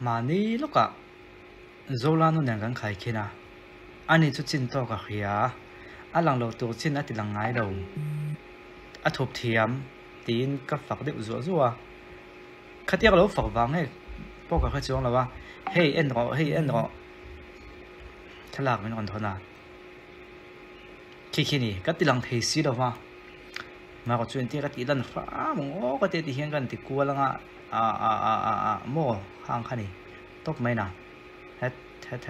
mà ní lúc cả zola nó nàng gắn khai kia na anh ấy chút chín to cả khía lăng đầu tổ chín thì lăng ngái đầu thộp thiểm tin các phật đều rủa rủa khát tiếc lâu phật vàng ấy bao cả khát chiong là ba hey anh đó thế là mình còn thôn à khi này các tỷ lăng thấy xí đâu mà có chuyện tiếc các tỷ lần phá mong có thể thì hiện gần thì cua lăng mua hàng khăn này tốt mấy nào hết khai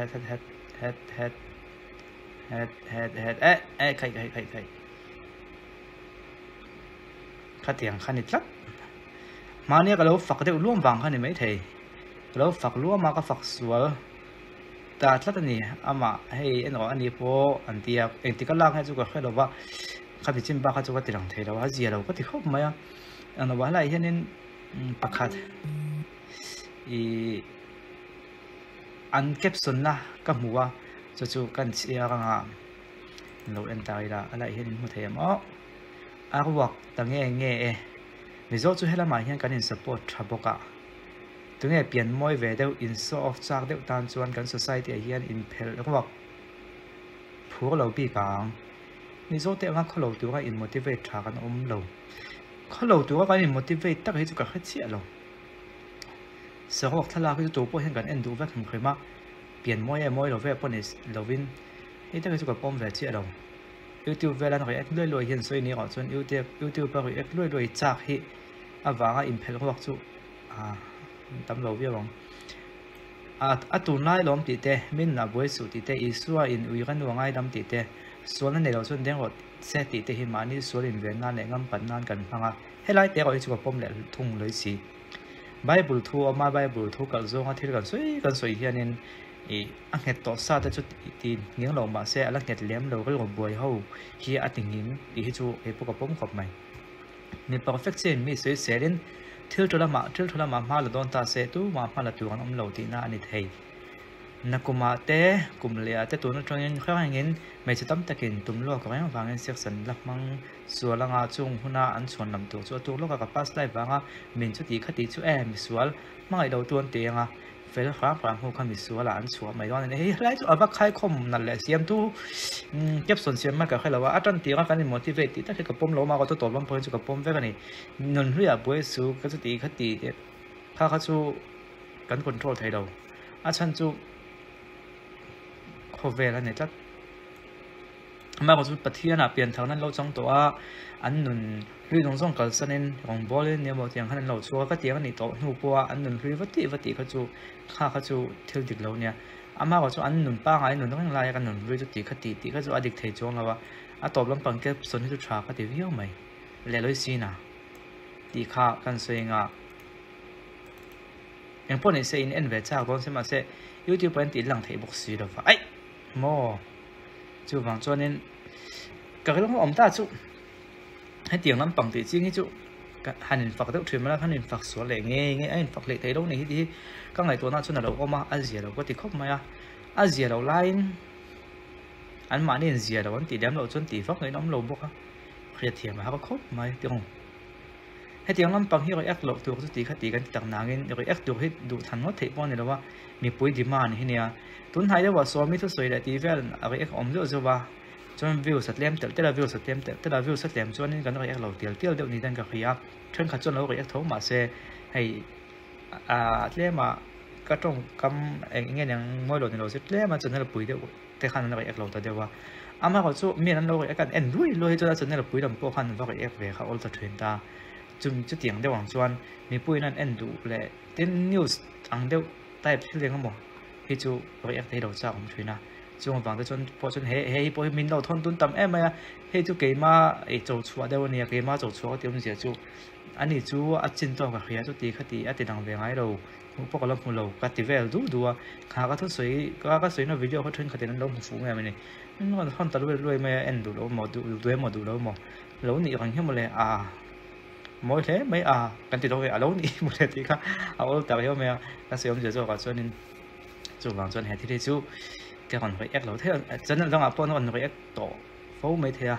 khát tiền khăn này chắc mà nè cái lâu phật đều luôn vàng khăn này mấy thầy cái lâu phật luôn mà cái phật sủa ta chắc này mà hay anh nói anh đi po anh tiệc anh tiệc cái lang hay chú cái khai đâu vậy khai bị chim ba khai chú cái tiền thầy đâu hay gì đâu có thì không mấy anh nói lại hiện nên bạc khát anh kép xuân na các mùa cho chú cần chia ra lâu anh ta là lại hiện một thầy mà hoặc ta nghe vì do chú hết là mà hiện cái support thabo cả tôi nghe biến môi về đâu in so of chắc đâu tan chuan cái society hiện in pel hoặc phù lâu bị càng vì do thế mà khó lâu tôi in motivate thà cái lâu khó lâu tôi cái in motivate tất hết chú cả hết chia lâu sau hoặc thay là cái tụ bộ hiện cái end du vắt không khơi mà biến môi lâu về bọn này lâu vin hết tất hết chú cả bom về chia lâu YouTube về là nói ếch lôi hiện soi này họ chọn YouTube bảo ếch lôi chắc hi vàng impel hoặc chú tấm lâu vậy bông tụi này lom tít tê mình là buổi sủi tít tê isua in uy gan ngoài đam tít tê số nàyเราchọn đen họ sẽ tít tê hi mà ní số in về ngàn này ngắm bắn ngàn cần phăng hết lại để gọi chú cái bom lẹ thùng lấy xí Bible thu mà Bible thu cả dòng thì cần soi hiện nên anh hết tỏ ra cho thì những lòng mà sẽ là hết lém đầu cái lòng bùi hậu khi anh tình hình thì chú cái bộ cặp bóng cặp mày nên perfection mi sẽ đến thiếu cho là mà là don ta sẽ tu mà là tu anh lâu thì na anh thấy na kuma te kum lea te tu nó cho nên khác anh mấy chỉ tấm ta kiến tụm lo cái vàng anh section lắc mang xua là ngã chung huna anh xuân làm tu lo cái pass live vàng mình chút tí khát tí chút em xua mà ngày đầu tuần tiền phải là khá hồ khăn bị xua là anh xua mày đó này lại ở bắc khai không nè lẽ xem tu kép xuân xem mà cả khai làว่าอันตีก็การ motivate ที่ถ้าเกิดกับผมเรามาก็ตัวบางคนจะกับผมเวกันนี่นนเรียบไว้สู้ก็จะตีขัดตีถ้าเขาสู้กัน control ไทยเราฉันสู้โคเวแล้วเนี่ยจัดมาก็สู้ปฏิญาณเปลี่ยนทางนั้นเราจ้องตัวอันนุนลุยตรงส่งกันสันนิษของบอลเนี่ยบอกอย่างนั้นเราชัวก็เตียงนี่โตหูปัวอันนุนลุยวัดตีเขาจูเขาจูเที่ยวดึกเราเนี่ยมาก็จูอันนุนป้าไงนุนต้องยังไล่กันนุนลุยจุดตีขัดตีก็จูอดีตเทจงแล้วว่าตบลำปังเก็บส่วนที่จุดชาก็ตีวิ่งไหมเลยลุยซีน่ะตีข้ากันสวยงามอย่างพวกนี้เสียอินเวจ้าตอนเสมาเสียยูทูบเป็นตีหลังเทบุกซีแล้วว่าไอ้โม่จูบางตัวนี้ก็คือต้องอมตาจูให้เตียงน้ำปังตีจริงให้จูหันฝักเด็กถือมาแล้วหันฝักสวยเลยไงไอ้ฝักเล็กไทยตรงนี้ที่ก็ไงตัวนั้นส่วนเราก็มาอาเซียเราก็ติดคบมาอาเซียเราไล่อันมาเนี่ยอาเซียเราอันตีเดียมเราส่วนตีฝักเลยน้ำลมพวกเขาเคลียร์เทียมมาเขาก็คบมาเตียงให้เตียงน้ำปังที่เราเอ็กหลอกตัวก็ตีขัดตีกันต่างนาเงินเราเอ็กดูให้ดูทันว่าเทปอนเนี่ยเราว่ามีปุ๋ยดีมาเนี่ยเนี่ยตุนไทยได้ว่าสวมิทุสวยแต่ตีเวลเราเอ็กอมเยอะจะว่าจนวิวสัตว์เลี้ยมแต่ละวิวสัตว์เลี้ยมแต่ละวิวสัตว์เลี้ยมจนนี่กันเราเอ็กเราเตียวเดี๋ยวนี้ดันกับขยับเชิงขัดจนเราเอ็กโถมาเสให้เลี้ยมาก็ต้องกำเงี้ยอย่างมวยหลุดในเราเสร็จเลี้ยมาจนเราปุ๋ยเดียวแต่ขันเราเอ็กเราแต่เดียวว่ามาก็สู้เมียนั้นเราเอ็กกันเอ็นลุยจนเราจนเราปุ๋ยดำพวกขันเราเอ็กเวเขาอัลตร้าเทรนตาจุ่มจุดเตียงเดียวหวังส่วนมีปุ๋ยนั้นเอ็นดูเลยเต้นนิวส์อังเดียวใต้พิเรียงก็หมดที่จูเราเอ็กให้เราจ้าของช่วยนะจงฟังแต่จนพอจนเฮ้พอมินเราทนตุนต่ำมาเฮ้จูเกมา做錯เดี๋ยวนี้เกมา做錯เดี๋ยวนี้จูอันนี้จูจินตัวกับเฮียจูตีขัดตีตีดังเวงไอ้เราพวกเราพูดเรากัดตีเวลดูขาก็ทุกสวยก็สวยนะวิดีโอเขาทนขัดตีนั้นเราหูฟูไงมันนี่มันทนตะลุยไม่เอ็นดูเราหมดดูเราหมดเราหนีกันแค่หมดเลยmỗi thế mấyกันติดตัวไปแล้วนี่หมดเลยทีค่ะเอาแต่ไปเอาไหมก็เสียมจะ做กับส่วนนี้จูบางส่วนเหตุที่จูcái còn phải ép lâu thế cho nên rằng là bọn nó còn phải ép tổ phố mấy thế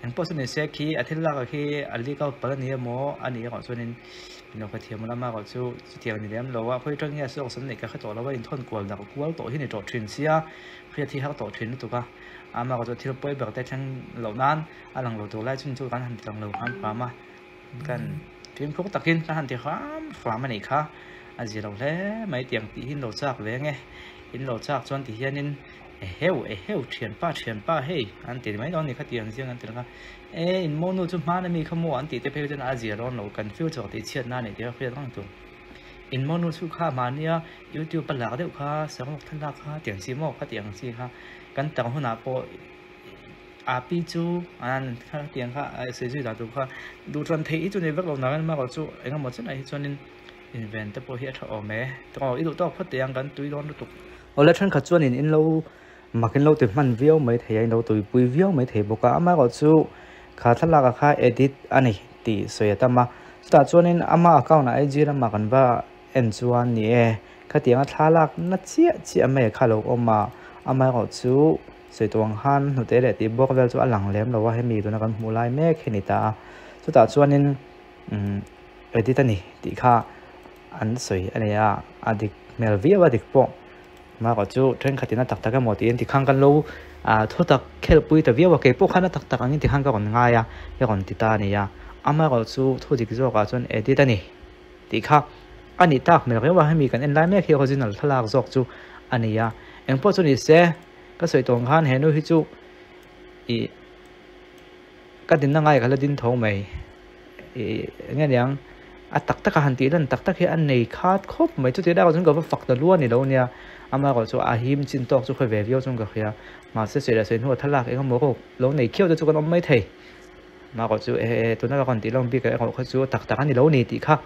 anh bố xuân sẽ khi thil là khi ali cao bờ này mò anh ấy còn xuân nó có thiệt một lắm mà còn chú thiệt này em lâu à khơi trong nhà số xuân này cái tổ là vậy thôn quần là quần tổที่ในtổ truyền xia khiที่เขาtổ truyền tụi cái mà còn thiệt bơi bờ tại trong lâu nanหลังlâu tổ lại chung chúกันหันหลังlâu khám phá màกันphim khúc tạc hinหันthì khám phá mà này khác gì đâu thế mấy tiếng tí hin lâu chắc về nghe hin lâu chắc cho tí hin nên heo truyền ba hey anh tí mấy đó này khác tiếng riêng anh tí là in mono chút mà mình không mua anh tí tới bây giờ là gì đó nó cần phiêu cho tí chuyện này thì phải làm được in mono chút khác mà nia YouTube bắt lạc đấy khác sáng một thân lạc khác tiếng gì mà khác tiếng gì khácกันต่างหัวหน้าพอปีจูอันข้างเตียงค่ะเสียชีวิตตัวค่ะดูตอนที่จุดนี้เวกเราหนักมากกว่าจูเองก็หมดส่วนไหนส่วนนึงอินเวนต์พอเฮียถ้าออกแม่ตัวอีตัวพัดเตียงกันตุยร้อนตุกเอาแล้วฉันขัดส่วนอินเรามากินเราติดมันวิวไม่เทียนเราตุยปุยวิวไม่เทียบกว่ามากกว่าจูขาทัดลากค่ะเอดิตอันนี้ตีสวยแต่มาแต่ส่วนนี้อามาเก้าหน้าไอจีแล้วมากันว่าเอ็นส่วนนี้ข้าเตียงทัดลากนัดเจี๊ยไม่ข้าเราออกมาไม่ก็ชูสวยตัวหันหัวเตะเด็ดตีบอกว่าชูหลังเลี้ยมเราว่าให้มีตัวนักมูลายแม่แค่นี้ตาสุดท้ายส่วนนี้ที่ตันนี่ตีข้าอันสวยอันนี้ดิเมลวิว่าดิปอมาก็ชูเทรนขัดที่น่าตักกันหมดที่ข้างกันเราทุกตักแค่ปุยแต่วิว่าเก็บพวกข้าน่าตักอันนี้ที่ข้างกันง่ายยังก่อนตีตาเนี่ยไม่ก็ชูทุกที่ก็ก็ส่วนที่ตันนี่ตีข้าอันนี้ตักเมลวิว่าให้มีกันเอ็นไลน์แม่แค่เขาจะนั่งทลากจอกชูอันนี้เอ็งพอจุนี่เสียก็สวยตรงข้างเห็นด้วยที่จูก็ดินนั่งไงก็แล้วดินท้องไหมงั้นอย่างตักตะหันตีนั่นตักตะแค่อันไหนขาดครบไหมจุดที่ได้ก็จนกับว่าฝักตะล้วนนี่แล้วเนี่ยมาก็จูหิมจินตอกจูเคยแววเยี่ยวจนกับเฮียมาเสียเสียเลยเสียหัวทะลักเองก็โมโหแล้วไหนเขี้ยวจะจูกันไม่เทมาก็จูตัวนั้นก็คนตีลองปีก็เขาจูตักอันนี้แล้วนี่ตีค่ะ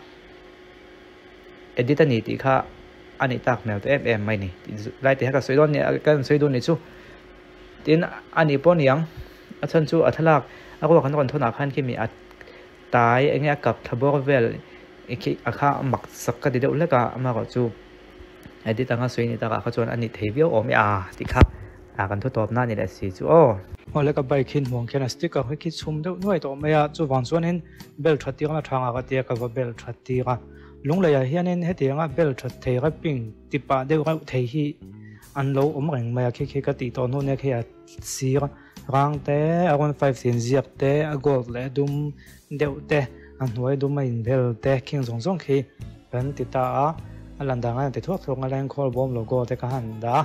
ดิตันนี่ตีค่ะอันนี้ตักแมวตัวไม่นี่ไล่ตีให้กับสวยด้านเนี่ยกันสวยด้านนี่ชูทีนี้อันนี้ป้อนยังฉันชูอัตลักษณ์ก็ว่าขันก่อนทุนอาคารที่มีอัตตายเงี้ยกับทับบอกเวลที่อาคารหมักสักกระดิ่งเล็กอะมาก็ชูไอ้ที่ตั้งสวยนี่ตั้งเขาชวนอันนี้เทวิโอไม่ที่ครับกันทุกตัวหน้านี่แหละสิชูโอ้แล้วก็ใบขินห่วงแค่นั้นสติ๊กเกอร์ให้คิดชุ่มด้วยตัวไม่ชูวางส่วนนี้เบลชัดที่ก็ทางอากาศเดียกับเบลชัดที่ก็ลุงเลยเฮียนี่เหตุอย่างเบลชัดเทก็ปิ้งติปะเดี๋ยวก็เทฮีอันเราแรงมาแค่ก็ตีตัวโน้นเนี่ยแค่สีร่างเตะคนไฟเสียงเสียบเตะกอดเลยดุมเดียวเตะอันไว้ดุมไม่เบลเตะคิงสองขี้เป็นติดตาอันหลังดังอันติดทั่วทั่วอะไรคอลบอมโลโก้เตะกันดา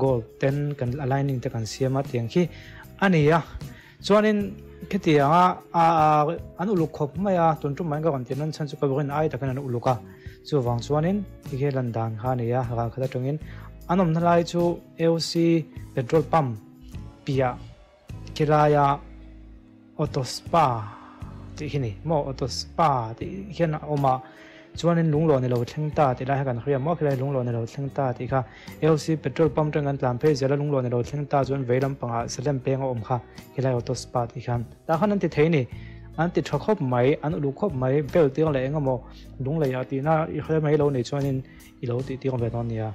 กอดเต้นกันอะไรนิ่งเตะกันเสียมาเตียงขี้อันนี้ส่วนนี้แค่ที่อันอุลุกขบไม่ตุนจุ่มมันก็กันที่นั่นฉันจะไปบอกให้แต่กันอันอุลุกส่วนฝั่งส่วนนี้ที่แค่ลันดังฮานี่หากเขาจะตรงนี้อันนั้นทลายจู่ LC เปโตรลปั๊มปียกิรายาออโตสปาที่นี่มอออโตสปาที่แค่นั้นออกมาส่วนนี้ลุงหล่อในเราเชิงตาที่ได้ให้กันเขาอยากมอคือได้ลุงหล่อในเราเชิงตาที่ค่ะ LC เปโตรลปั๊มตรงนั้นตามเพจแล้วลุงหล่อในเราเชิงตาส่วนเวลัมปังเสลมเปียงอมค่ะกิรายออโตสปาที่ค่ะแต่ขณะนั้นที่เท่นี่อันติดช็อคบไหมอันอุลุกบไหมเบลตีอะไรเองก็มอลุงเลยตีน่าเขาไม่เราในส่วนนี้เราตีของแบบนั้นเนี่ย